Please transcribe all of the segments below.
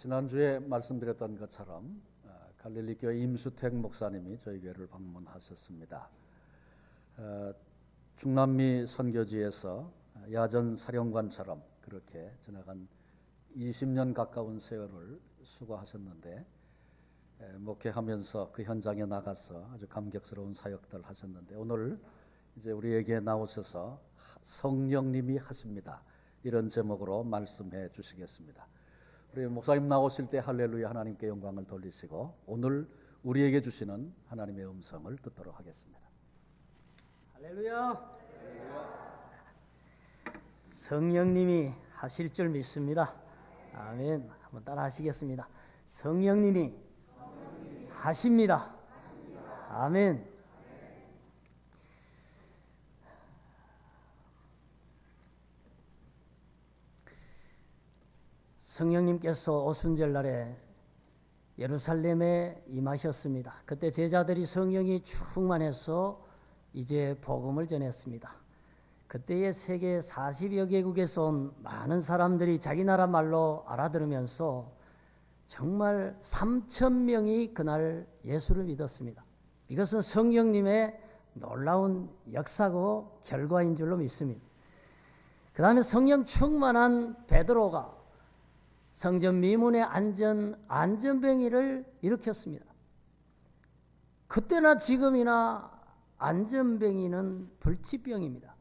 지난주에 말씀드렸던 것처럼 갈릴리 교회 임수택 목사님이 저희 교회를 방문하셨습니다. 중남미 선교지에서 야전 사령관처럼 그렇게 지나간 20년 가까운 세월을 수고하셨는데, 목회하면서 그 현장에 나가서 아주 감격스러운 사역들 하셨는데, 오늘 이제 우리에게 나오셔서 성령님이 하십니다, 이런 제목으로 말씀해 주시겠습니다. 우리 목사님 나오실 때 할렐루야 하나님께 영광을 돌리시고, 오늘 우리에게 주시는 하나님의 음성을 듣도록 하겠습니다. 할렐루야. 성령님이 하실 줄 믿습니다. 아멘. 한번 따라 하시겠습니다. 성령님이 하십니다. 아멘. 성령님께서 오순절날에 예루살렘에 임하셨습니다. 그때 제자들이 성령이 충만해서 이제 복음을 전했습니다. 그때의 세계 40여 개국에서 온 많은 사람들이 자기 나라 말로 알아들으면서 정말 3,000명이 그날 예수를 믿었습니다. 이것은 성령님의 놀라운 역사고 결과인 줄로 믿습니다. 그 다음에 성령 충만한 베드로가 성전 미문의 안전뱅이를 일으켰습니다. 그때나 지금이나 안전뱅이는 불치병입니다.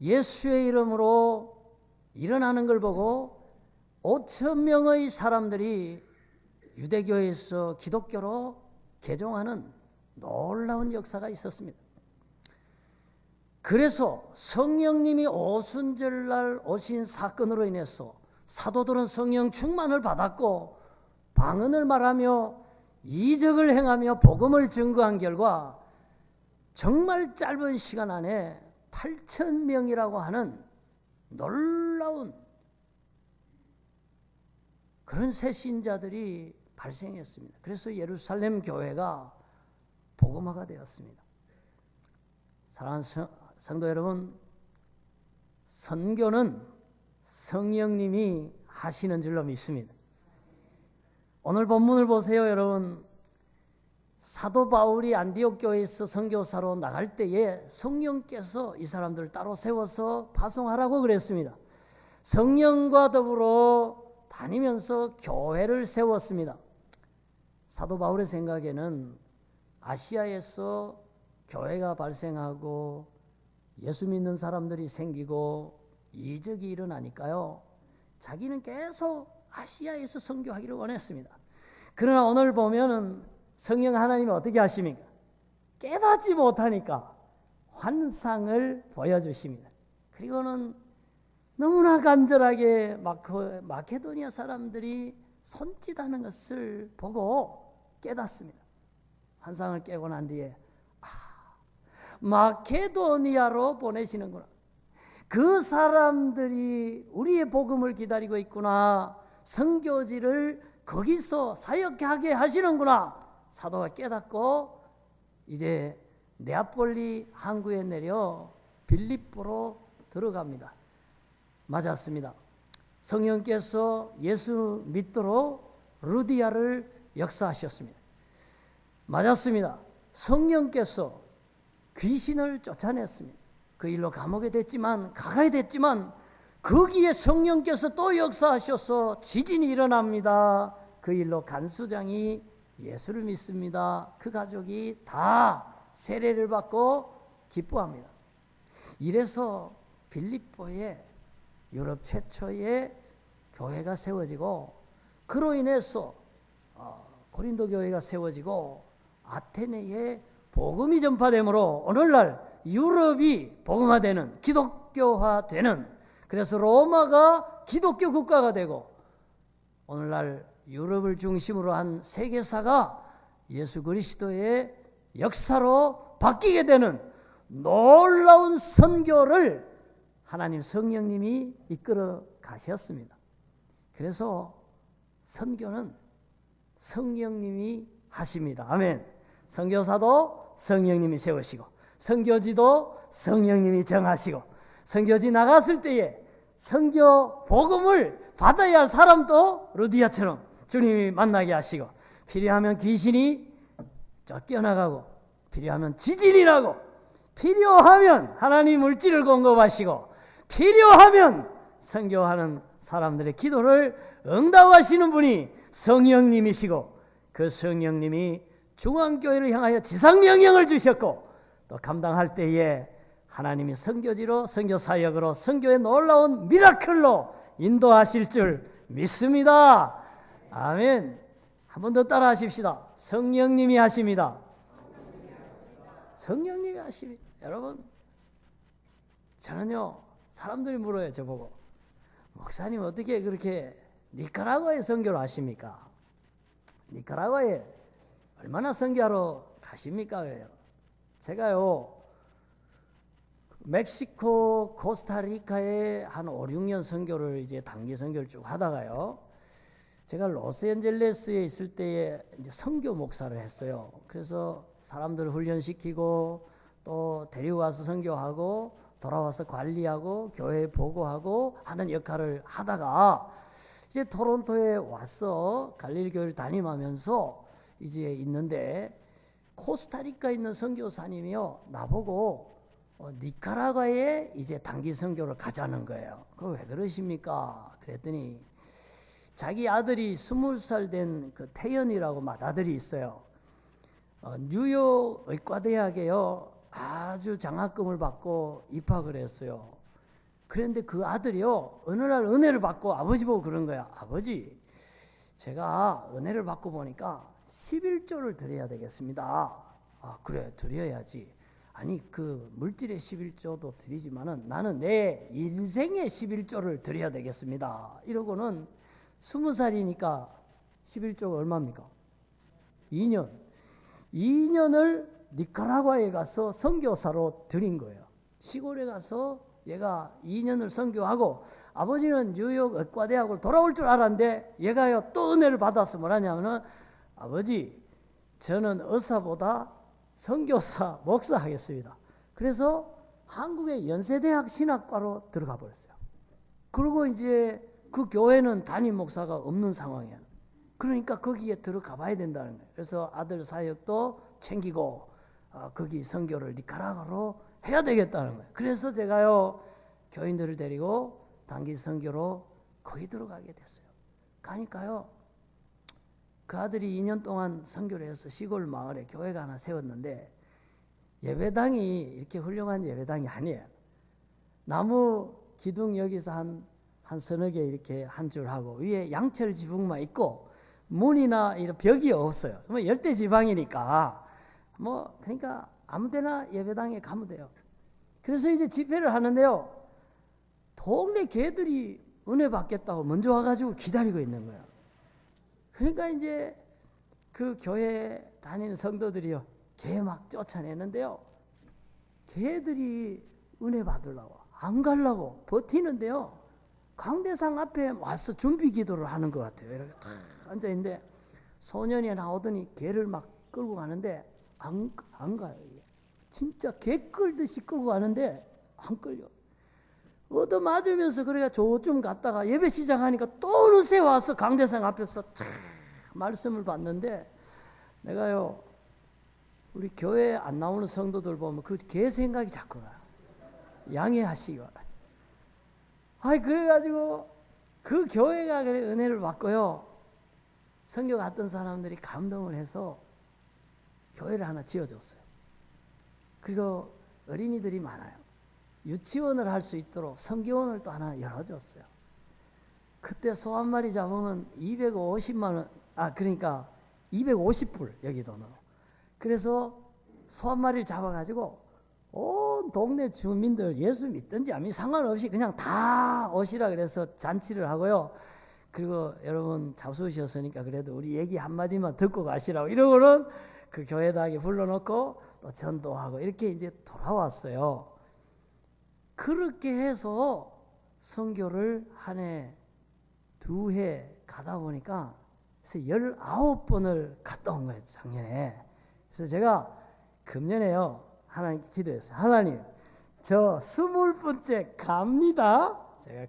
예수의 이름으로 일어나는 걸 보고 5,000명의 사람들이 유대교에서 기독교로 개종하는 놀라운 역사가 있었습니다. 그래서 성령님이 오순절날 오신 사건으로 인해서 사도들은 성령 충만을 받았고 방언을 말하며 이적을 행하며 복음을 증거한 결과 정말 짧은 시간 안에 8,000명이라고 하는 놀라운 그런 새 신자들이 발생했습니다. 그래서 예루살렘 교회가 복음화가 되었습니다. 사랑하는 성도 여러분, 선교는 성령님이 하시는 줄로 믿습니다. 오늘 본문을 보세요, 여러분. 사도 바울이 안디옥 교회에서 선교사로 나갈 때에 성령께서 이 사람들을 따로 세워서 파송하라고 그랬습니다. 성령과 더불어 다니면서 교회를 세웠습니다. 사도 바울의 생각에는 아시아에서 교회가 발생하고 예수 믿는 사람들이 생기고 이적이 일어나니까요, 자기는 계속 아시아에서 선교하기를 원했습니다. 그러나 오늘 보면은 성령 하나님이 어떻게 하십니까? 깨닫지 못하니까 환상을 보여주십니다. 그리고는 너무나 간절하게 마케도니아 사람들이 손짓하는 것을 보고 깨닫습니다. 환상을 깨고 난 뒤에 마케도니아로 보내시는구나. 그 사람들이 우리의 복음을 기다리고 있구나. 선교지를 거기서 사역하게 하시는구나. 사도가 깨닫고 이제 네아폴리 항구에 내려 빌립보로 들어갑니다. 맞았습니다. 성령께서 예수 믿도록 루디아를 역사하셨습니다. 맞았습니다. 성령께서 귀신을 쫓아냈습니다. 그 일로 가가야 됐지만 거기에 성령께서 또 역사하셔서 지진이 일어납니다. 그 일로 간수장이 예수를 믿습니다. 그 가족이 다 세례를 받고 기뻐합니다. 이래서 빌립보에 유럽 최초의 교회가 세워지고, 그로 인해서 고린도 교회가 세워지고 아테네에 복음이 전파되므로 오늘날 유럽이 복음화되는, 기독교화되는, 그래서 로마가 기독교 국가가 되고 오늘날 유럽을 중심으로 한 세계사가 예수 그리스도의 역사로 바뀌게 되는 놀라운 선교를 하나님 성령님이 이끌어 가셨습니다. 그래서 선교는 성령님이 하십니다. 아멘. 선교사도 성령님이 세우시고, 선교지도 성령님이 정하시고, 선교지 나갔을 때에 선교 복음을 받아야 할 사람도 루디아처럼 주님이 만나게 하시고, 필요하면 귀신이 쫓겨나가고, 필요하면 지진이 나고, 필요하면 하나님 물질을 공급하시고, 필요하면 선교하는 사람들의 기도를 응답하시는 분이 성령님이시고, 그 성령님이 중앙교회를 향하여 지상명령을 주셨고, 또 감당할 때에 하나님이 선교지로, 선교사역으로, 선교의 놀라운 미라클로 인도하실 줄 믿습니다. 아멘. 한 번 더 따라 하십시다. 성령님이 하십니다. 성령님이 하십니다. 여러분, 저는요, 사람들이 물어요, 저보고. 목사님, 어떻게 그렇게 니카라과에 선교를 하십니까? 니카라과에 얼마나 선교하러 가십니까? 왜요? 제가요, 멕시코, 코스타리카에 한 5, 6년 선교를 이제 단기 선교를 쭉 하다가요, 제가 로스앤젤레스에 있을 때에 이제 선교 목사를 했어요. 그래서 사람들을 훈련시키고, 또 데리고 와서 선교하고, 돌아와서 관리하고, 교회 보고하고 하는 역할을 하다가, 이제 토론토에 와서 갈릴리 교회를 담임하면서 이제 있는데, 코스타리카에 있는 선교사님이요, 나보고 니카라과에 이제 단기 선교를 가자는 거예요. 그거 왜 그러십니까? 그랬더니 자기 아들이 20살 된 그 태연이라고 맏아들이 있어요. 뉴욕 의과대학에요, 아주 장학금을 받고 입학을 했어요. 그런데 그 아들이요, 어느 날 은혜를 받고 아버지 보고 그런 거야. 아버지, 제가 은혜를 받고 보니까 11조를 드려야 되겠습니다. 아, 그래, 드려야지. 아니, 그 물질의 11조도 드리지만은 나는 내 인생의 11조를 드려야 되겠습니다. 이러고는 20살이니까 11조가 얼마입니까? 2년을 니카라과에 가서 선교사로 드린 거예요. 시골에 가서 얘가 2년을 선교하고, 아버지는 뉴욕 의과대학을 돌아올 줄 알았는데 얘가요, 또 은혜를 받아서 뭐라냐면은, 아버지, 저는 의사보다 선교사, 목사 하겠습니다. 그래서 한국의 연세대학 신학과로 들어가 버렸어요. 그리고 이제 그 교회는 담임 목사가 없는 상황이야. 그러니까 거기에 들어가 봐야 된다는 거예요. 그래서 아들 사역도 챙기고, 거기 선교를 니카라과로 해야 되겠다는 거예요. 그래서 제가요, 교인들을 데리고 단기 선교로 거기 들어가게 됐어요. 가니까요, 그 아들이 2년 동안 선교를 해서 시골 마을에 교회가 하나 세웠는데, 예배당이 이렇게 훌륭한 예배당이 아니에요. 나무 기둥 여기서 한 서너 개 이렇게 한 줄 하고, 위에 양철 지붕만 있고, 문이나 이런 벽이 없어요. 뭐 열대 지방이니까, 뭐 그러니까 아무데나 예배당에 가면 돼요. 그래서 이제 집회를 하는데요, 동네 개들이 은혜 받겠다고 먼저 와가지고 기다리고 있는 거예요. 그러니까 이제 그 교회 다니는 성도들이요, 개 막 쫓아내는데요, 개들이 은혜 받으려고 안 가려고 버티는데요, 강대상 앞에 와서 준비 기도를 하는 것 같아요. 이렇게 탁 앉아있는데 소년이 나오더니 개를 막 끌고 가는데 안 가요. 이게 진짜 개 끌듯이 끌고 가는데 안 끌려. 얻어맞으면서 그래가 저쯤 갔다가 예배 시작하니까 또 어느새 와서 강대상 앞에서 탁 말씀을 받는데, 내가요, 우리 교회 안 나오는 성도들 보면 그 개 생각이 자꾸 나요. 양해하시기 바랍니다. 아이, 그래가지고 그 교회가 그래 은혜를 받고요, 선교 갔던 사람들이 감동을 해서 교회를 하나 지어줬어요. 그리고 어린이들이 많아요. 유치원을 할 수 있도록 선교원을 또 하나 열어줬어요. 그때 소 한 마리 잡으면 250만 원, 그러니까 250불, 여기 돈으로. 그래서 소 한 마리를 잡아가지고 온 동네 주민들, 예수 믿든지 안 믿든지 상관없이 그냥 다 오시라 그래서 잔치를 하고요. 그리고 여러분 잡수셨으니까 그래도 우리 얘기 한마디만 듣고 가시라고 이러고는 그 교회당에 불러놓고 또 전도하고 이렇게 이제 돌아왔어요. 그렇게 해서 선교를 한 해, 2해 가다 보니까 그래서 19번을 갔다 온 거예요, 작년에. 그래서 제가 금년에요, 하나님께 기도했어요. 하나님, 저 20번째 갑니다. 제가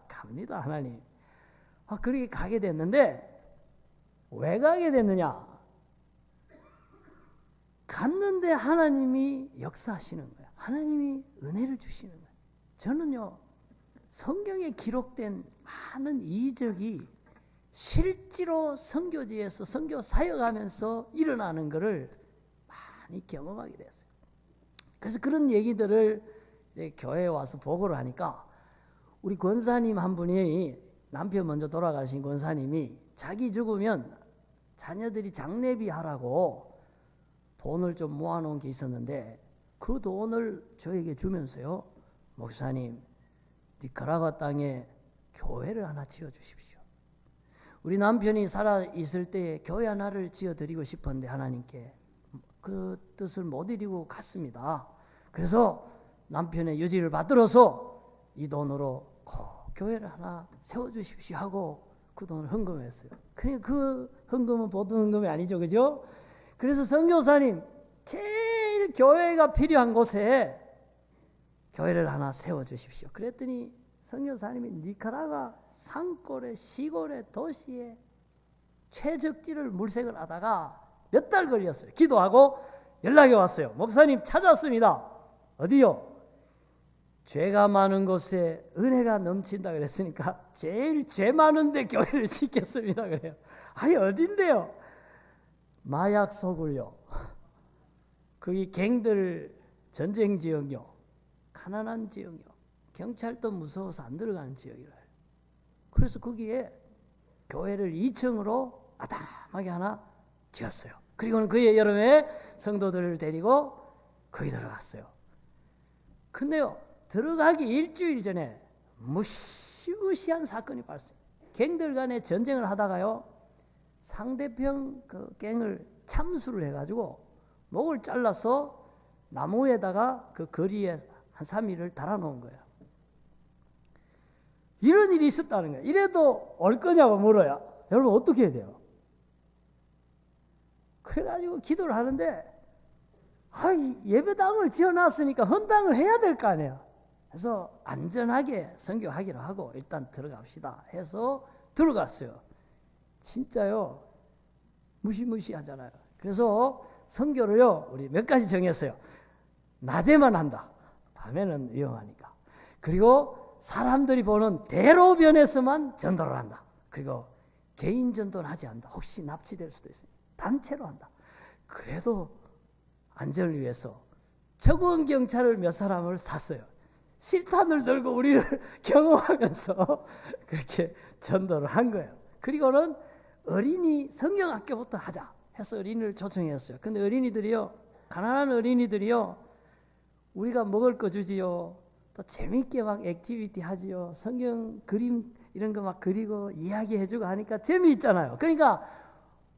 갑니다 하나님. 그렇게 가게 됐는데 왜 가게 됐느냐? 갔는데 하나님이 역사하시는 거예요. 하나님이 은혜를 주시는 거예요. 저는요, 성경에 기록된 많은 이적이 실제로 선교지에서 선교 사역하면서 일어나는 것을 많이 경험하게 됐어요. 그래서 그런 얘기들을 이제 교회에 와서 보고를 하니까 우리 권사님 한 분이, 남편 먼저 돌아가신 권사님이 자기 죽으면 자녀들이 장례비 하라고 돈을 좀 모아놓은 게 있었는데 그 돈을 저에게 주면서요, 목사님, 니카라과 땅에 교회를 하나 지어주십시오. 우리 남편이 살아있을 때 교회 하나를 지어드리고 싶었는데 하나님께 그 뜻을 못 이루고 갔습니다. 그래서 남편의 유지를 받들어서 이 돈으로 꼭 교회를 하나 세워주십시오 하고 그 돈을 헌금했어요. 그러니까 그 헌금은 보통 헌금이 아니죠, 그죠? 그래서 선교사님, 제일 교회가 필요한 곳에 교회를 하나 세워주십시오. 그랬더니 선교사님이 니카라과 산골에 시골에 도시에 최적지를 물색을 하다가 몇 달 걸렸어요. 기도하고 연락이 왔어요. 목사님 찾았습니다. 어디요? 죄가 많은 곳에 은혜가 넘친다 그랬으니까 제일 죄 많은데 교회를 짓겠습니다 그래요. 아니 어딘데요? 마약 소굴요. 거기 갱들 전쟁 지역요. 가난한 지역요. 경찰도 무서워서 안 들어가는 지역이래요. 그래서 거기에 교회를 2층으로 아담하게 하나 지었어요. 그리고는 그해 여름에 성도들을 데리고 거기 들어갔어요. 근데요, 들어가기 일주일 전에 무시무시한 사건이 발생. 갱들 간에 전쟁을 하다가요, 상대편 그 갱을 참수를 해가지고 목을 잘라서 나무에다가 그 거리에 한 3일을 달아놓은 거예요. 이런 일이 있었다는 거예요. 이래도 올 거냐고 물어요. 여러분 어떻게 해야 돼요? 그래가지고 기도를 하는데 예배당을 지어놨으니까 헌당을 해야 될 거 아니에요. 그래서 안전하게 선교하기로 하고 일단 들어갑시다 해서 들어갔어요. 진짜요, 무시무시하잖아요. 그래서 선교를요, 우리 몇 가지 정했어요. 낮에만 한다. 밤에는 위험하니까. 그리고 사람들이 보는 대로변에서만 전도를 한다. 그리고 개인 전도는 하지 않는다. 혹시 납치될 수도 있으니까 단체로 한다. 그래도 안전을 위해서 적은 경찰을 몇 사람을 샀어요. 실탄을 들고 우리를 경험하면서 그렇게 전도를 한 거예요. 그리고는 어린이 성경학교부터 하자 해서 어린이를 초청했어요. 근데 어린이들이요, 가난한 어린이들이요, 우리가 먹을 거 주지요, 또 재밌게 막 액티비티 하지요, 성경 그림 이런 거 막 그리고 이야기해주고 하니까 재미있잖아요. 그러니까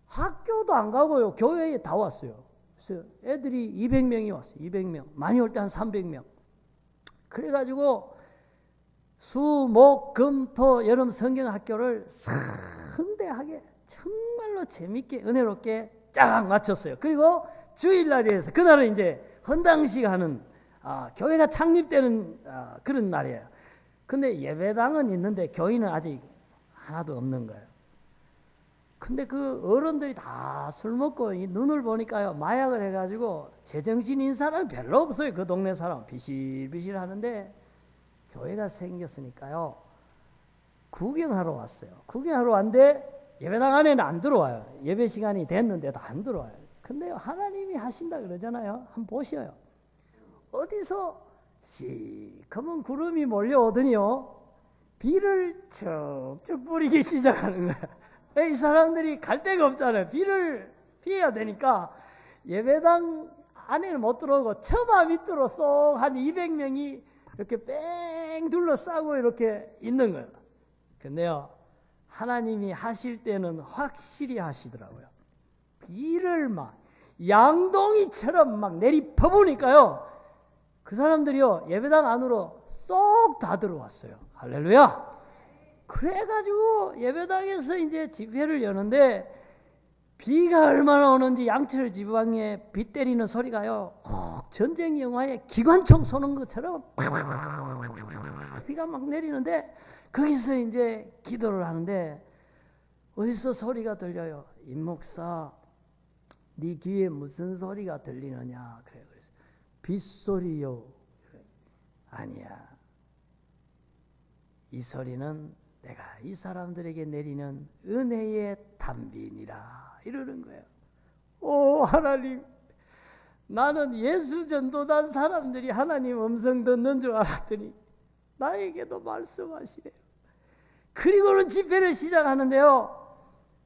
학교도 안 가고요, 교회에 다 왔어요. 그래서 애들이 200명이 왔어요. 200명. 많이 올 때 한 300명. 그래가지고 수, 목, 금, 토 여름 성경학교를 성대하게 정말로 재밌게 은혜롭게 쫙 마쳤어요. 그리고 주일날이어서 그날은 이제 헌당식 하는 교회가 창립되는 그런 날이에요. 근데 예배당은 있는데 교인은 아직 하나도 없는 거예요. 근데 그 어른들이 다 술 먹고 이 눈을 보니까요, 마약을 해가지고 제정신인 사람이 별로 없어요. 그 동네 사람 비실비실 하는데 교회가 생겼으니까요, 구경하러 왔어요. 구경하러 왔는데 예배당 안에는 안 들어와요. 예배 시간이 됐는데도 안 들어와요. 근데 하나님이 하신다 그러잖아요. 한번 보셔요. 어디서 시커먼 구름이 몰려오더니요, 비를 쭉쭉 뿌리기 시작하는 거야. 이 사람들이 갈 데가 없잖아요. 비를 피해야 되니까 예배당 안에는 못 들어오고 처마 밑으로 쏙 한 200명이 이렇게 뺑 둘러싸고 이렇게 있는 거예요. 근데요, 하나님이 하실 때는 확실히 하시더라고요. 비를 막 양동이처럼 막 내리 퍼부니까요, 그 사람들이요, 예배당 안으로 쏙 다 들어왔어요. 할렐루야! 그래가지고 예배당에서 이제 집회를 여는데 비가 얼마나 오는지 양철 지방에 비 때리는 소리가요, 꼭 전쟁 영화에 기관총 쏘는 것처럼 비가 막 내리는데, 거기서 이제 기도를 하는데 어디서 소리가 들려요? 임 목사, 네 귀에 무슨 소리가 들리느냐? 그래요. 그래서 빗소리요. 아니야, 이 소리는 내가 이 사람들에게 내리는 은혜의 담비니라, 이러는 거예요. 오 하나님, 나는 예수 전도단 사람들이 하나님 음성 듣는 줄 알았더니 나에게도 말씀하시래요. 그리고는 집회를 시작하는데요,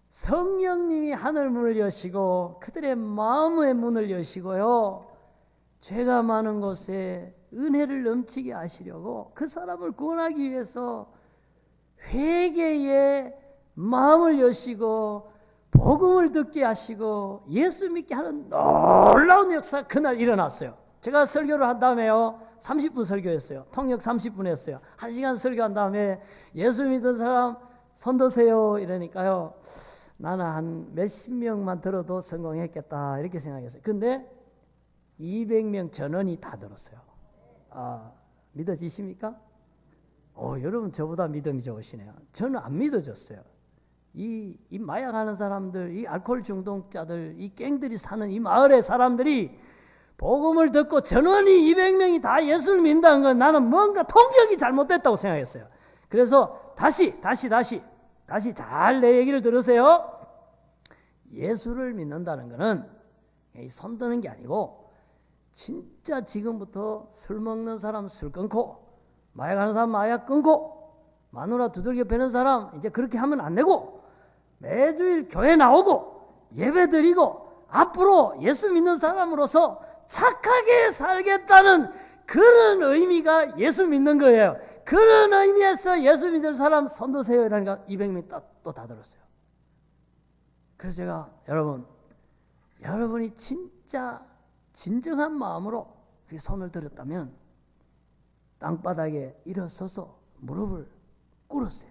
성령님이 하늘 문을 여시고 그들의 마음의 문을 여시고요, 죄가 많은 곳에 은혜를 넘치게 하시려고 그 사람을 구원하기 위해서 회개의 마음을 여시고 복음을 듣게 하시고 예수 믿게 하는 놀라운 역사가 그날 일어났어요. 제가 설교를 한 다음에요, 30분 설교했어요. 통역 30분 했어요. 1시간 설교한 다음에 예수 믿은 사람 손 드세요 이러니까요, 나는 한 몇십 명만 들어도 성공했겠다 이렇게 생각했어요. 근데 200명 전원이 다 들었어요. 믿어지십니까? 여러분 저보다 믿음이 좋으시네요. 저는 안 믿어졌어요. 이 마약하는 사람들, 이 알코올 중독자들, 이 갱들이 사는 이 마을의 사람들이 복음을 듣고 전원이 200명이 다 예수를 믿는다는 건 나는 뭔가 통역이 잘못됐다고 생각했어요. 그래서 다시 잘 내 얘기를 들으세요. 예수를 믿는다는 것은 손 드는 게 아니고, 진짜 지금부터 술 먹는 사람 술 끊고, 마약하는 사람 마약 끊고, 마누라 두들겨 패는 사람 이제 그렇게 하면 안 되고, 매주일 교회 나오고 예배 드리고 앞으로 예수 믿는 사람으로서 착하게 살겠다는 그런 의미가 예수 믿는 거예요. 그런 의미에서 예수 믿는 사람 손 드세요 이러니까 200명이 또 다 들었어요. 그래서 제가 여러분이 진짜 진정한 마음으로 손을 들었다면 땅바닥에 일어서서 무릎을 꿇었어요.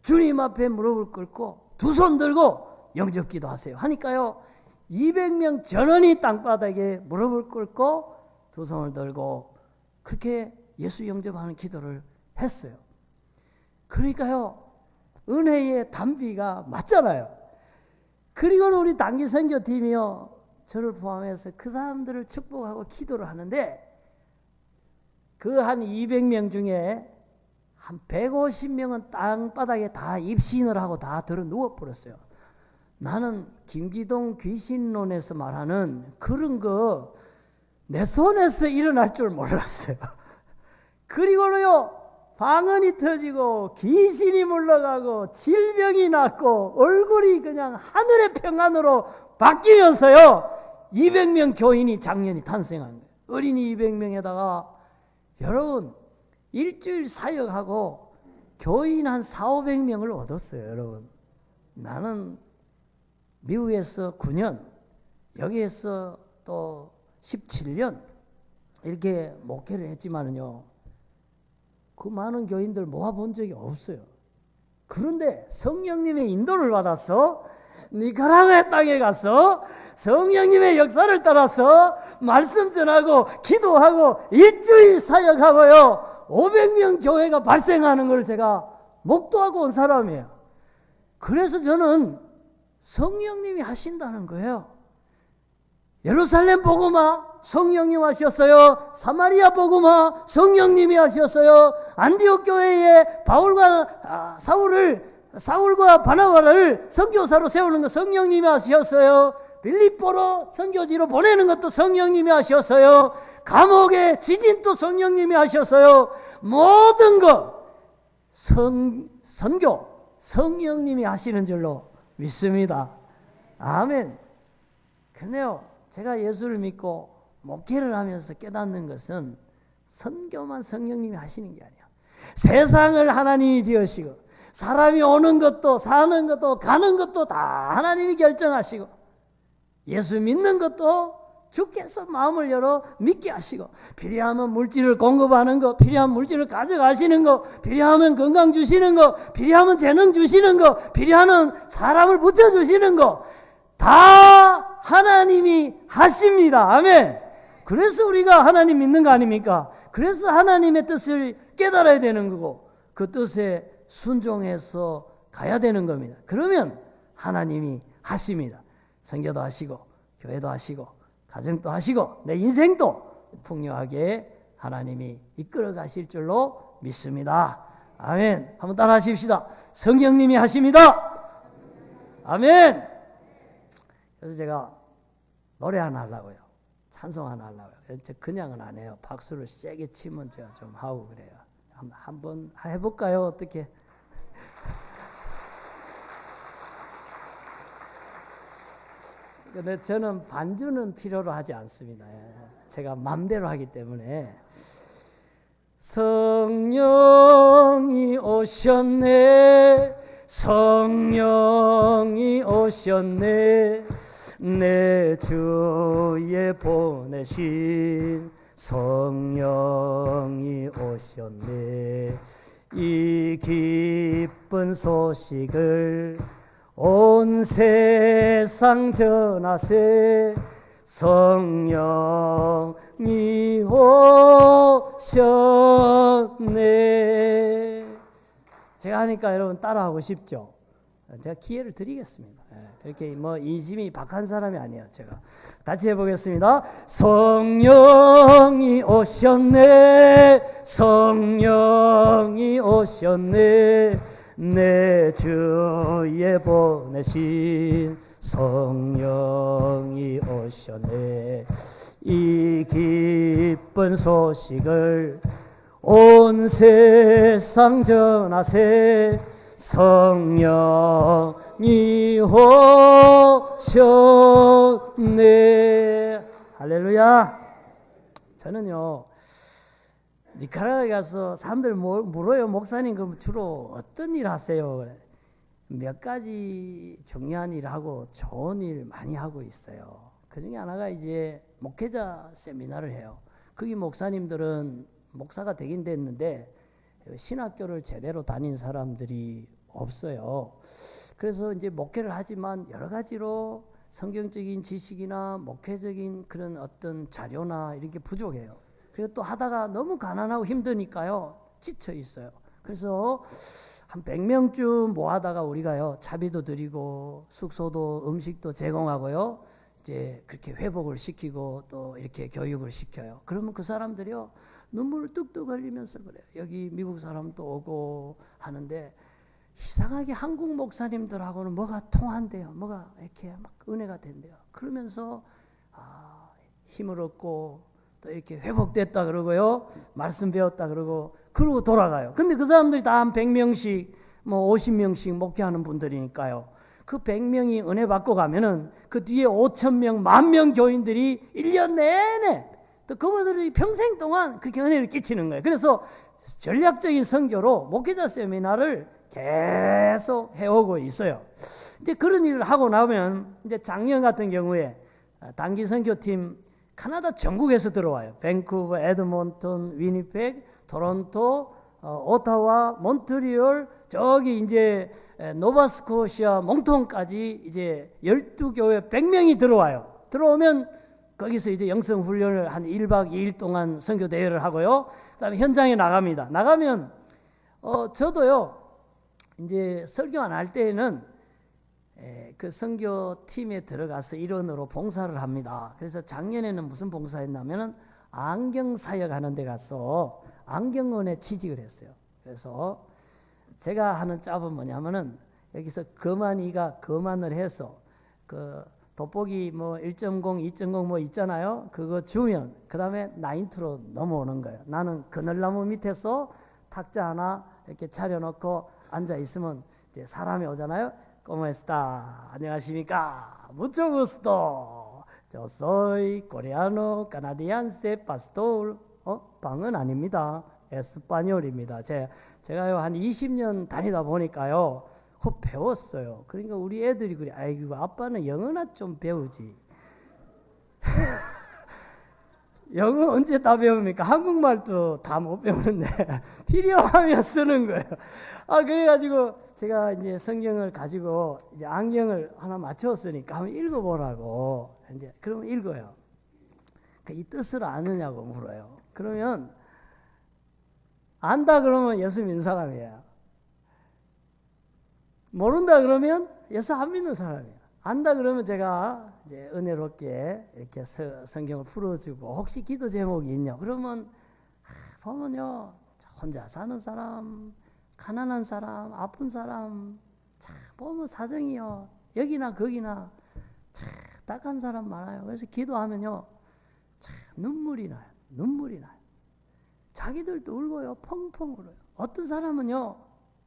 주님 앞에 무릎을 꿇고 두 손 들고 영접기도 하세요 하니까요, 200명 전원이 땅바닥에 무릎을 꿇고 두 손을 들고 그렇게 예수 영접하는 기도를 했어요. 그러니까요, 은혜의 담비가 맞잖아요. 그리고는 우리 단기 선교팀이요, 저를 포함해서 그 사람들을 축복하고 기도를 하는데, 그 한 200명 중에 한 150명은 땅바닥에 다 입신을 하고 다 들어 누워버렸어요. 나는 김기동 귀신론에서 말하는 그런 거 내 손에서 일어날 줄 몰랐어요. 그리고는요, 방언이 터지고 귀신이 물러가고 질병이 낫고 얼굴이 그냥 하늘의 평안으로 바뀌면서요, 200명 교인이 작년이 탄생한 거예요. 어린이 200명에다가 여러분 일주일 사역하고 교인 한 400~500명을 얻었어요. 여러분, 나는 미국에서 9년, 여기에서 또 17년 이렇게 목회를 했지만은요, 그 많은 교인들 모아본 적이 없어요. 그런데 성령님의 인도를 받아서 니카라구아 땅에 가서 성령님의 역사를 따라서 말씀 전하고 기도하고 일주일 사역하고요, 500명 교회가 발생하는 걸 제가 목도하고 온 사람이에요. 그래서 저는 성령님이 하신다는 거예요. 예루살렘 복음화 성령님 하셨어요. 사마리아 복음화 성령님이 하셨어요. 안디옥 교회에 사울과 바나바를 선교사로 세우는 거 성령님이 하셨어요. 빌립보로 선교지로 보내는 것도 성령님이 하셨어요. 감옥에 지진도 성령님이 하셨어요. 모든 것 선교 성령님이 하시는 줄로 믿습니다. 아멘. 그런데요, 제가 예수를 믿고 목회를 하면서 깨닫는 것은 선교만 성령님이 하시는 게 아니야. 세상을 하나님이 지으시고 사람이 오는 것도 사는 것도 가는 것도 다 하나님이 결정하시고, 예수 믿는 것도 주께서 마음을 열어 믿게 하시고, 필요하면 물질을 공급하는 거, 필요한 물질을 가져가시는 거, 필요하면 건강 주시는 거, 필요하면 재능 주시는 거, 필요하면 사람을 붙여주시는 거, 다 하나님이 하십니다. 아멘. 그래서 우리가 하나님 믿는 거 아닙니까? 그래서 하나님의 뜻을 깨달아야 되는 거고 그 뜻에 순종해서 가야 되는 겁니다. 그러면 하나님이 하십니다. 선교도 하시고 교회도 하시고 가정도 하시고 내 인생도 풍요하게 하나님이 이끌어 가실 줄로 믿습니다. 아멘. 한번 따라 하십시다. 성령님이 하십니다. 아멘. 그래서 제가 노래 하나 하려고요. 찬송 하나 하려고요. 그냥은 안 해요. 박수를 세게 치면 제가 좀 하고 그래요. 한번 해볼까요? 어떻게? 근데 저는 반주는 필요로 하지 않습니다. 제가 마음대로 하기 때문에. 성령이 오셨네, 성령이 오셨네, 내 주에 보내신 성령이 오셨네. 이 기쁜 소식을 온 세상 전하세. 성령이 오셨네. 제가 하니까 여러분 따라하고 싶죠? 제가 기회를 드리겠습니다. 그렇게 뭐 인심이 박한 사람이 아니에요. 제가 같이 해보겠습니다. 성령이 오셨네, 성령이 오셨네, 내 주에 보내신 성령이 오셨네. 이 기쁜 소식을 온 세상 전하세. 성령이 오셨네. 할렐루야. 저는요 니카라과에 가서 사람들 물어요. 목사님 그럼 주로 어떤 일 하세요? 몇 가지 중요한 일하고 좋은 일 많이 하고 있어요. 그 중에 하나가 이제 목회자 세미나를 해요. 거기 목사님들은 목사가 되긴 됐는데 신학교를 제대로 다닌 사람들이 없어요. 그래서 이제 목회를 하지만 여러 가지로 성경적인 지식이나 목회적인 그런 어떤 자료나 이런 게 부족해요. 그리고 또 하다가 너무 가난하고 힘드니까요 지쳐 있어요. 그래서 한 100명쯤 모아다가 우리가요 차비도 드리고 숙소도 음식도 제공하고요 이제 그렇게 회복을 시키고 또 이렇게 교육을 시켜요. 그러면 그 사람들이요 눈물을 뚝뚝 흘리면서 그래요. 여기 미국 사람도 오고 하는데 이상하게 한국 목사님들하고는 뭐가 통한대요. 뭐가 이렇게 막 은혜가 된대요. 그러면서 힘을 얻고 또 이렇게 회복됐다 그러고요. 말씀 배웠다 그러고 그러고 돌아가요. 근데 그 사람들이 다 한 100명씩 뭐 50명씩 목회하는 분들이니까요. 그 100명이 은혜 받고 가면은 그 뒤에 5,000명, 10,000명 교인들이 1년 내내 또 그분들이 평생 동안 그렇게 은혜를 끼치는 거예요. 그래서 전략적인 선교로 목회자 세미나를 계속 해오고 있어요. 이제 그런 일을 하고 나면 이제 작년 같은 경우에 단기 선교팀 캐나다 전국에서 들어와요. 밴쿠버, 에드몬턴, 위니펙, 토론토, 오타와, 몬트리올, 저기 이제 노바스코시아, 몽통까지 이제 12교회 100명이 들어와요. 들어오면 거기서 이제 영성 훈련을 한 1박 2일 동안 선교 대회를 하고요. 그다음에 현장에 나갑니다. 나가면 저도요. 이제 설교 안 할 때에는 그 선교팀에 들어가서 일원으로 봉사를 합니다. 그래서 작년에는 무슨 봉사했냐면은 안경사역 하는 데 가서 안경원에 취직을 했어요. 그래서 제가 하는 짭은 뭐냐면은 여기서 거만이가 거만을 해서 그 돋보기 뭐 1.0, 2.0 뭐 있잖아요. 그거 주면 그 다음에 나인트로 넘어오는 거예요. 나는 그늘나무 밑에서 탁자 하나 이렇게 차려놓고 앉아 있으면 이제 사람이 오잖아요. ¿Cómo está? 안녕하십니까? Mucho gusto. Yo soy coreano, canadiense, pastor. 방은 아닙니다. 에스파뇰입니다. 제가요 한 20년 다니다 보니까요, 그거 배웠어요. 그러니까 우리 애들이 그래, 아이고 아빠는 영어나 좀 배우지. 영어 언제 다 배웁니까? 한국말도 다 못 배우는데 필요하면 쓰는 거예요. 그래가지고 제가 이제 성경을 가지고 이제 안경을 하나 맞췄으니까 한번 읽어보라고 이제 그러면 읽어요. 이 뜻을 아느냐고 물어요. 그러면 안다 그러면 예수 믿는 사람이에요. 모른다 그러면 예수 안 믿는 사람이에요. 안다 그러면 제가 이제 은혜롭게 이렇게 성경을 풀어주고 혹시 기도 제목이 있냐 그러면 보면요 혼자 사는 사람, 가난한 사람, 아픈 사람 참 보면 사정이요 여기나 거기나 참 딱한 사람 많아요. 그래서 기도하면요 참 눈물이 나요. 자기들도 울고요 펑펑 울어요. 어떤 사람은요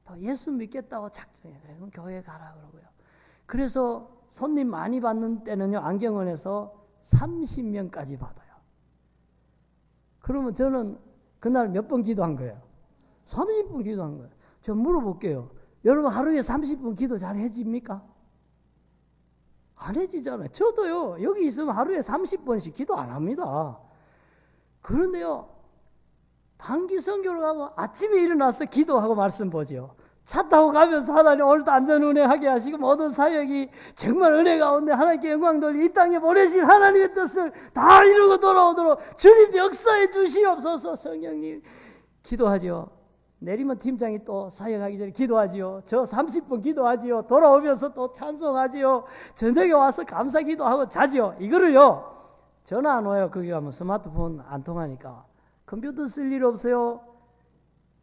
또 예수 믿겠다고 작정해요. 그럼 교회 가라 그러고요. 그래서 손님 많이 받는 때는요 안경원에서 30명까지 받아요. 그러면 저는 그날 몇 번 기도한 거예요? 30분 기도한 거예요. 저 물어볼게요. 여러분 하루에 30분 기도 잘 해집니까? 안 해지잖아요. 저도요 여기 있으면 하루에 30번씩 기도 안 합니다. 그런데요 단기 선교를 가면 아침에 일어나서 기도하고 말씀 보죠. 차 타고 가면서 하나님 오늘도 안전 운행하게 하시고 모든 사역이 정말 은혜 가운데 하나님께 영광 돌리 이 땅에 보내신 하나님의 뜻을 다 이루고 돌아오도록 주님 역사해 주시옵소서. 성령님 기도하죠. 내리면 팀장이 또 사역하기 전에 기도하지요. 저 30분 기도하지요. 돌아오면서 또 찬송하지요. 저녁에 와서 감사 기도하고 자지요. 이거를요 전화 안 와요. 거기 가면 스마트폰 안 통하니까. 컴퓨터 쓸 일 없어요.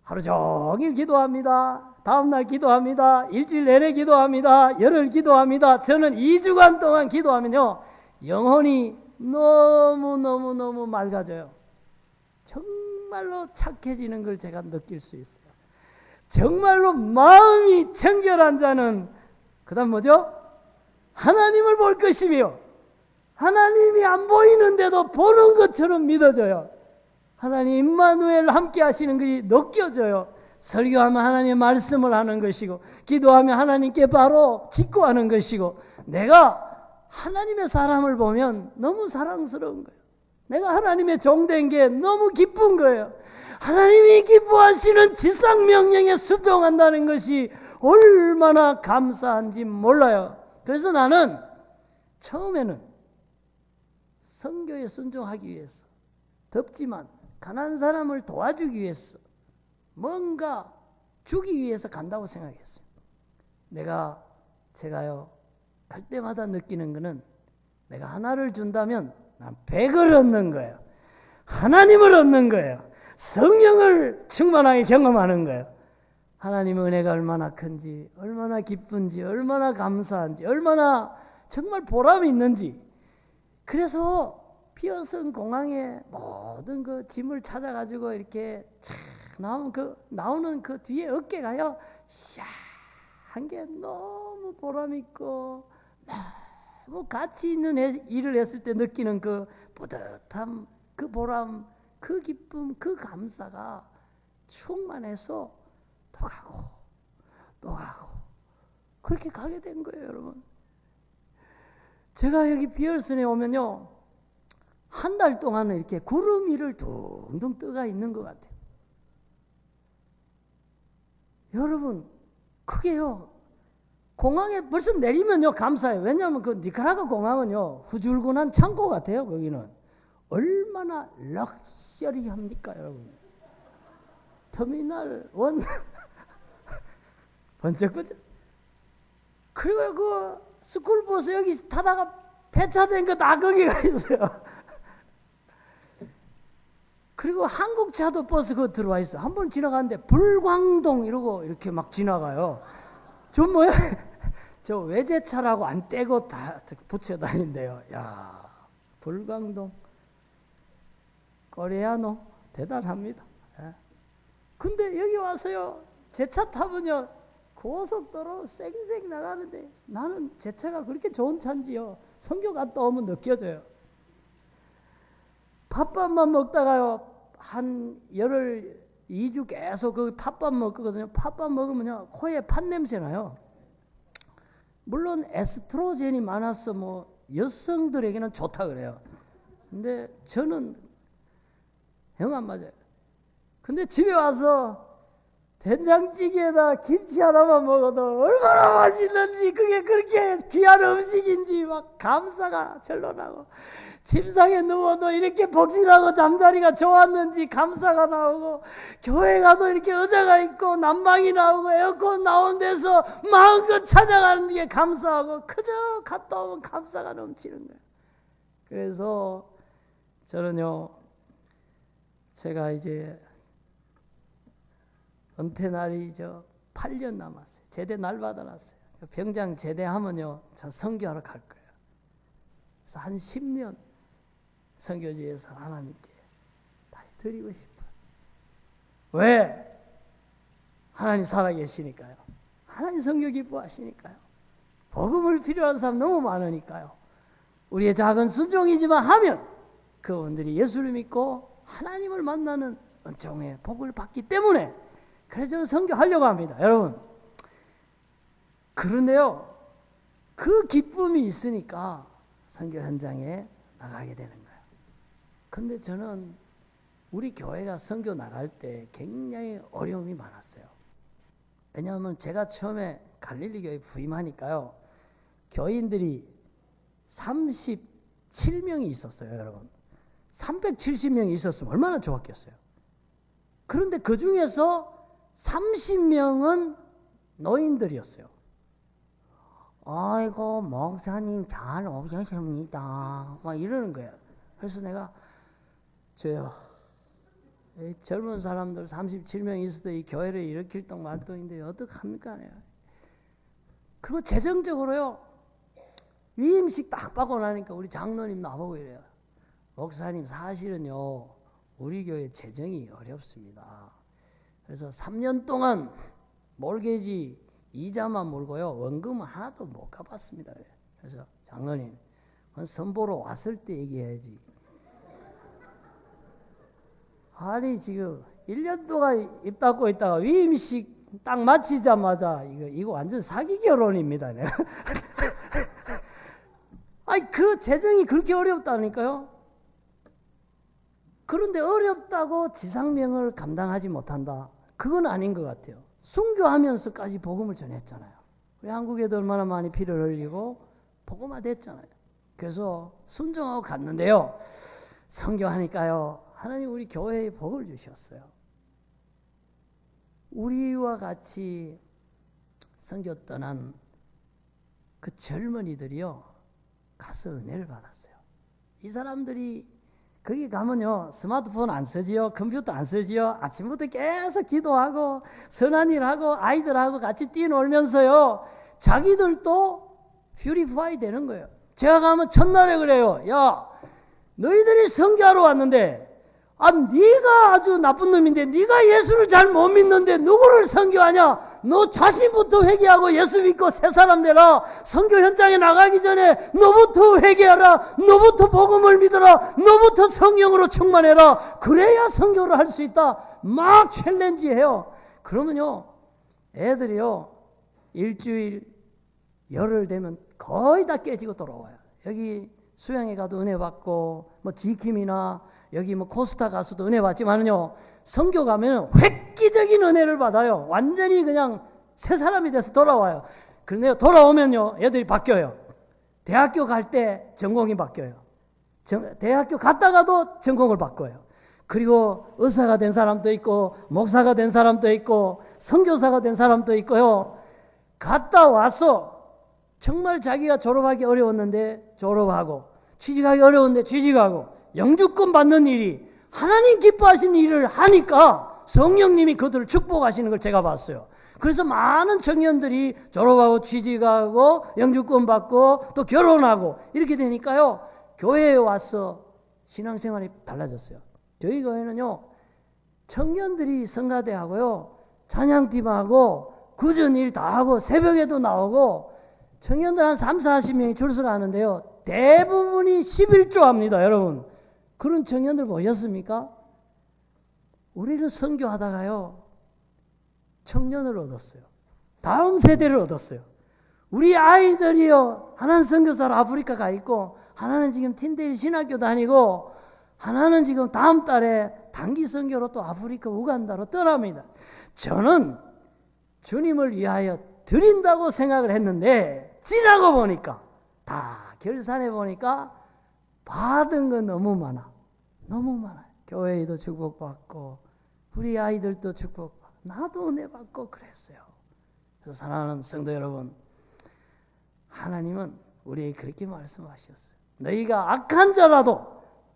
하루 종일 기도합니다. 다음날 기도합니다. 일주일 내내 기도합니다. 열흘 기도합니다. 저는 2주간 동안 기도하면요 영혼이 너무 맑아져요. 정말로 착해지는 걸 제가 느낄 수 있어요. 정말로 마음이 청결한 자는 그 다음 뭐죠? 하나님을 볼 것이며 하나님이 안 보이는데도 보는 것처럼 믿어져요. 하나님 임마누엘 함께 하시는 것이 느껴져요. 설교하면 하나님의 말씀을 하는 것이고 기도하면 하나님께 바로 직구하는 것이고 내가 하나님의 사람을 보면 너무 사랑스러운 거예요. 내가 하나님의 종된 게 너무 기쁜 거예요. 하나님이 기뻐하시는 지상명령에 순종한다는 것이 얼마나 감사한지 몰라요. 그래서 나는 처음에는 선교에 순종하기 위해서 덥지만 가난한 사람을 도와주기 위해서 뭔가 주기 위해서 간다고 생각했어요. 제가요 갈 때마다 느끼는 거는 내가 하나를 준다면 난 100을 얻는 거예요. 하나님을 얻는 거예요. 성령을 충만하게 경험하는 거예요. 하나님의 은혜가 얼마나 큰지, 얼마나 기쁜지, 얼마나 감사한지, 얼마나 정말 보람이 있는지. 그래서 피어슨 공항에 모든 그 짐을 찾아가지고 이렇게 착 나오는 그 뒤에 어깨가요, 샤한 게 너무 보람 있고, 너무 가치 있는 일을 했을 때 느끼는 그 뿌듯함, 그 보람, 그 기쁨, 그 감사가 충만해서 또 가고 그렇게 가게 된 거예요, 여러분. 제가 여기 비얼슨에 오면요, 한 달 동안은 이렇게 구름 위를 둥둥 떠가 있는 것 같아요. 여러분, 그게요, 공항에 벌써 내리면요, 감사해요. 왜냐하면 그 니카라과 공항은요, 후줄근한 창고 같아요, 거기는. 얼마나 럭셔리합니까, 여러분. 터미널 1 번쩍번쩍. 그리고 그 스쿨버스 여기 타다가 폐차된 거 다 거기가 있어요. 그리고 한국차도 버스 그거 들어와 있어요. 한 번 지나가는데 불광동 이러고 이렇게 막 지나가요. 좀 뭐야? 저 외제차라고 안 떼고 다 붙여 다닌대요. 야, 불광동 코레아노 대단합니다. 예. 근데 여기 와서요, 제 차 타면요, 고속도로 쌩쌩 나가는데 나는 제 차가 그렇게 좋은 차인지요, 선교 갔다 오면 느껴져요. 팥밥만 먹다가요, 한 열흘 2주 계속 그 팥밥 먹거든요. 팥밥 먹으면요, 코에 팥 냄새 나요. 물론 에스트로겐이 많아서 뭐 여성들에게는 좋다 그래요. 근데 저는 영 안 맞아요. 근데 집에 와서 된장찌개에다 김치 하나만 먹어도 얼마나 맛있는지, 그게 그렇게 귀한 음식인지 막 감사가 절로 나고, 침상에 누워도 이렇게 복실하고 잠자리가 좋았는지 감사가 나오고, 교회 가도 이렇게 의자가 있고 난방이 나오고 에어컨 나온 데서 마음껏 찾아가는 게 감사하고, 그저 갔다 오면 감사가 넘치는 거예요. 그래서 저는요, 제가 이제 은퇴 날이 8년 남았어요. 제대 날 받아놨어요. 병장 제대하면요, 저 선교하러 갈 거예요. 그래서 한 10년 선교지에서 하나님께 다시 드리고 싶어요. 왜? 하나님 살아계시니까요. 하나님 선교 기뻐하시니까요. 복음을 필요한 사람 너무 많으니까요. 우리의 작은 순종이지만 하면 그분들이 예수를 믿고 하나님을 만나는 은총의 복을 받기 때문에, 그래서 저는 선교하려고 합니다. 여러분, 그런데요, 그 기쁨이 있으니까 선교 현장에 나가게 되는 거예요. 근데 저는 우리 교회가 선교 나갈 때 굉장히 어려움이 많았어요. 왜냐하면 제가 처음에 갈릴리 교회 부임하니까요, 교인들이 37명이 있었어요. 여러분, 370명이 있었으면 얼마나 좋았겠어요. 그런데 그 중에서 30명은 노인들이었어요. 아이고, 목사님 잘 오셨습니다, 막 이러는 거예요. 그래서 내가 젊은 사람들 37명 있어도 이 교회를 일으킬 동 말동인데 어떡합니까 내가. 그리고 재정적으로요, 위임식 딱 받고 나니까 우리 장로님 나보고 이래요. 목사님, 사실은요 우리 교회 재정이 어렵습니다. 그래서 3년 동안 몰개지 이자만 몰고요, 원금은 하나도 못 갚았습니다. 그래서 장로님, 그건 선보러 왔을 때 얘기해야지. 아니 지금 1년 동안 입 닫고 있다가 위임식 딱 마치자마자 이거 완전 사기 결혼입니다. 아니 그 재정이 그렇게 어렵다니까요. 그런데 어렵다고 지상명을 감당하지 못한다, 그건 아닌 것 같아요. 순교하면서까지 복음을 전했잖아요. 우리 한국에도 얼마나 많이 피를 흘리고 복음화 됐잖아요. 그래서 순종하고 갔는데요, 선교하니까요, 하나님 우리 교회에 복을 주셨어요. 우리와 같이 선교 떠난 그 젊은이들이요, 가서 은혜를 받았어요. 이 사람들이 거기 가면요, 스마트폰 안 쓰지요, 컴퓨터 안 쓰지요. 아침부터 계속 기도하고 선한 일하고 아이들하고 같이 뛰놀면서요, 자기들도 퓨리파이 되는 거예요. 제가 가면 첫날에 그래요. 야, 너희들이 선교하러 왔는데, 네가 아주 나쁜 놈인데, 네가 예수를 잘 못 믿는데 누구를 선교하냐? 너 자신부터 회개하고 예수 믿고 새 사람 되라. 선교 현장에 나가기 전에 너부터 회개하라. 너부터 복음을 믿어라. 너부터 성령으로 충만해라. 그래야 선교를 할 수 있다. 막 챌린지해요. 그러면요, 애들이요, 일주일, 열흘 되면 거의 다 깨지고 돌아와요. 여기 수양에 가도 은혜 받고, 뭐 지킴이나 여기 뭐 코스타 가서도 은혜 받지만은요, 선교 가면 획기적인 은혜를 받아요. 완전히 그냥 새 사람이 돼서 돌아와요. 그런데 돌아오면요, 애들이 바뀌어요. 대학교 갈 때 전공이 바뀌어요. 대학교 갔다가도 전공을 바꿔요. 그리고 의사가 된 사람도 있고, 목사가 된 사람도 있고, 선교사가 된 사람도 있고요. 갔다 와서 정말 자기가 졸업하기 어려웠는데 졸업하고, 취직하기 어려운데 취직하고, 영주권 받는 일이 하나님 기뻐하시는 일을 하니까 성령님이 그들을 축복하시는 걸 제가 봤어요. 그래서 많은 청년들이 졸업하고 취직하고 영주권 받고 또 결혼하고 이렇게 되니까요, 교회에 와서 신앙생활이 달라졌어요. 저희 교회는요, 청년들이 성가대하고요, 찬양팀하고 구전일 다 하고 새벽에도 나오고, 청년들 한 30-40명이 줄 서가는데요, 대부분이 11조 합니다. 여러분, 그런 청년들 보셨습니까? 우리는 선교하다가요, 청년을 얻었어요. 다음 세대를 얻었어요. 우리 아이들이요, 하나는 선교사로 아프리카 가 있고, 하나는 지금 틴데일 신학교 다니고, 하나는 지금 다음 달에 단기 선교로 또 아프리카 우간다로 떠납니다. 저는 주님을 위하여 드린다고 생각을 했는데 지나고 보니까 다 결산해 보니까 받은 건 너무 많아. 너무 많아요. 교회에도 축복받고 우리 아이들도 축복받고 나도 은혜 받고 그랬어요. 그래서 사랑하는 성도 여러분, 하나님은 우리에게 그렇게 말씀하셨어요. 너희가 악한 자라도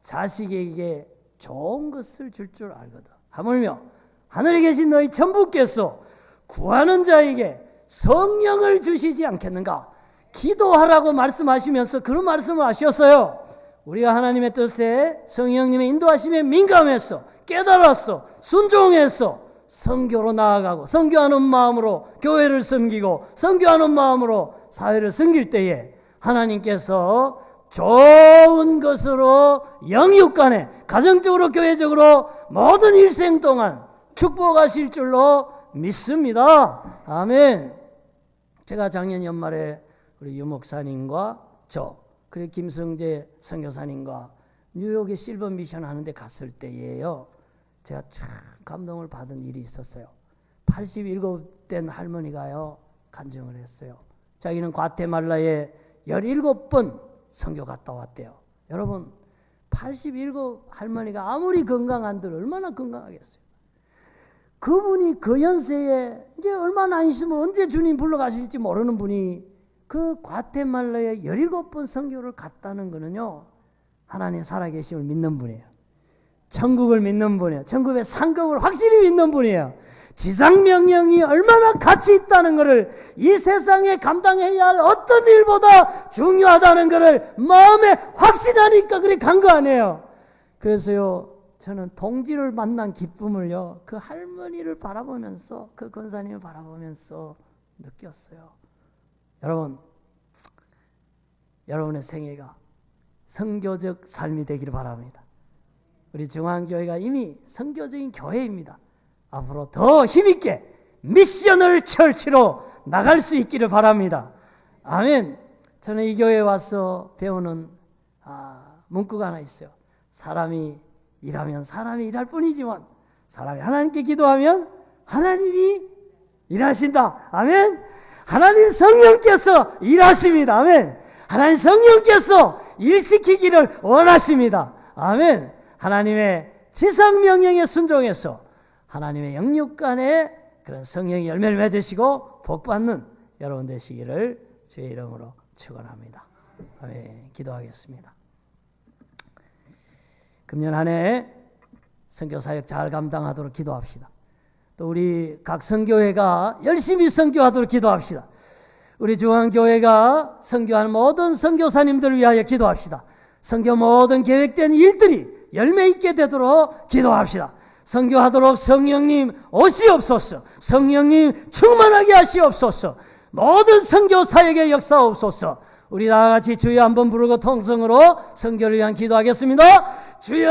자식에게 좋은 것을 줄 줄 알거든. 하물며 하늘에 계신 너희 천부께서 구하는 자에게 성령을 주시지 않겠는가? 기도하라고 말씀하시면서 그런 말씀을 하셨어요. 우리가 하나님의 뜻에 성령님의 인도하심에 민감해서 깨달았어, 순종해서 선교로 나아가고 선교하는 마음으로 교회를 섬기고 선교하는 마음으로 사회를 섬길 때에 하나님께서 좋은 것으로 영육간에 가정적으로 교회적으로 모든 일생 동안 축복하실 줄로 믿습니다. 아멘. 제가 작년 연말에 우리 유 목사님과 그리고 김성재 선교사님과 뉴욕에 실버 미션 하는데 갔을 때예요. 제가 참 감동을 받은 일이 있었어요. 87된 할머니가요 간증을 했어요. 자기는 과테말라에 17번 선교 갔다 왔대요. 여러분 87 할머니가 아무리 건강한들 얼마나 건강하겠어요. 그분이 그 연세에 이제 얼마나 안 있으면 언제 주님 불러가실지 모르는 분이 그 과테말라에 17번 선교를 갔다는 거는요, 하나님 살아계심을 믿는 분이에요. 천국을 믿는 분이에요. 천국의 상급을 확실히 믿는 분이에요. 지상명령이 얼마나 가치 있다는 것을, 이 세상에 감당해야 할 어떤 일보다 중요하다는 것을 마음에 확신하니까 그래 간 거 아니에요. 그래서요, 저는 동지를 만난 기쁨을요, 그 할머니를 바라보면서, 그 권사님을 바라보면서 느꼈어요. 여러분, 여러분의 생애가 선교적 삶이 되기를 바랍니다. 우리 중앙교회가 이미 선교적인 교회입니다. 앞으로 더 힘있게 미션을 철치로 나갈 수 있기를 바랍니다. 아멘. 저는 이 교회에 와서 배우는 문구가 하나 있어요. 사람이 일하면 사람이 일할 뿐이지만 사람이 하나님께 기도하면 하나님이 일하신다. 아멘. 하나님 성령께서 일하십니다. 아멘. 하나님 성령께서 일시키기를 원하십니다. 아멘. 하나님의 지상명령에 순종해서 하나님의 영육간에 그런 성령의 열매를 맺으시고 복받는 여러분 되시기를 주의 이름으로 축원합니다. 아멘. 기도하겠습니다. 금년 한 해 선교사역 잘 감당하도록 기도합시다. 또 우리 각 선교회가 열심히 선교하도록 기도합시다. 우리 중앙교회가 선교하는 모든 선교사님들을 위하여 기도합시다. 선교 모든 계획된 일들이 열매 있게 되도록 기도합시다. 선교하도록 성령님 오시옵소서. 성령님 충만하게 하시옵소서. 모든 선교 사역의 역사옵소서. 우리 다 같이 주여 한번 부르고 통성으로 선교를 위한 기도하겠습니다. 주여!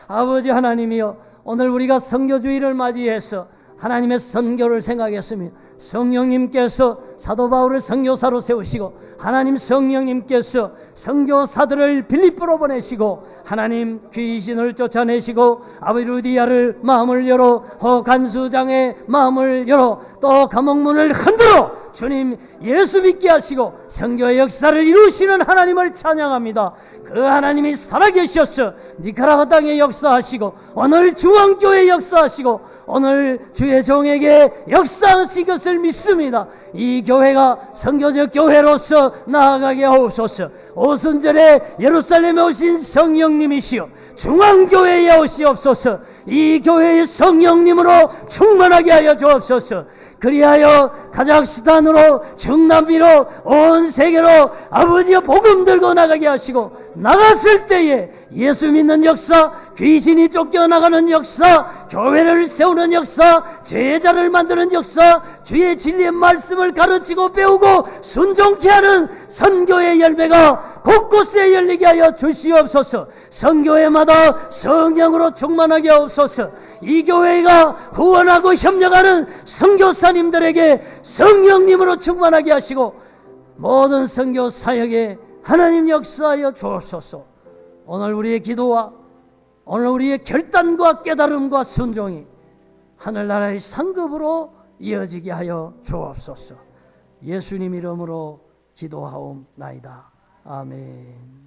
아버지 하나님이여, 오늘 우리가 선교주의를 맞이해서 하나님의 선교를 생각했습니다. 성령님께서 사도 바울을 선교사로 세우시고 하나님 성령님께서 선교사들을 빌립보로 보내시고 하나님 귀신을 쫓아내시고 아버지 루디아를 마음을 열어 허간수장의 마음을 열어 또 감옥문을 흔들어 주님 예수 믿게 하시고 선교의 역사를 이루시는 하나님을 찬양합니다. 그 하나님이 살아계셔서 니카라과 땅에 역사하시고 오늘 중앙교회에 역사하시고 오늘 주의 종에게 역사하신 것을 믿습니다. 이 교회가 선교적 교회로서 나아가게 하옵소서. 오순절에 예루살렘에 오신 성령님이시여 중앙교회에 오시옵소서. 이 교회의 성령님으로 충만하게 하여 주옵소서. 그리하여 카자흐스탄으로 중남미로 온 세계로 아버지의 복음 들고 나가게 하시고 나갔을 때에 예수 믿는 역사, 귀신이 쫓겨나가는 역사, 교회를 세우는 역사, 제자를 만드는 역사, 주의 진리의 말씀을 가르치고 배우고 순종케 하는 선교의 열매가 곳곳에 열리게 하여 주시옵소서. 선교회마다 성령으로 충만하게 하옵소서. 이 교회가 후원하고 협력하는 선교사님들에게 성령님으로 충만하게 하시고 모든 선교 사역에 하나님 역사하여 주옵소서. 오늘 우리의 기도와 오늘 우리의 결단과 깨달음과 순종이 하늘나라의 상급으로 이어지게 하여 주옵소서. 예수님 이름으로 기도하옵나이다. 아멘.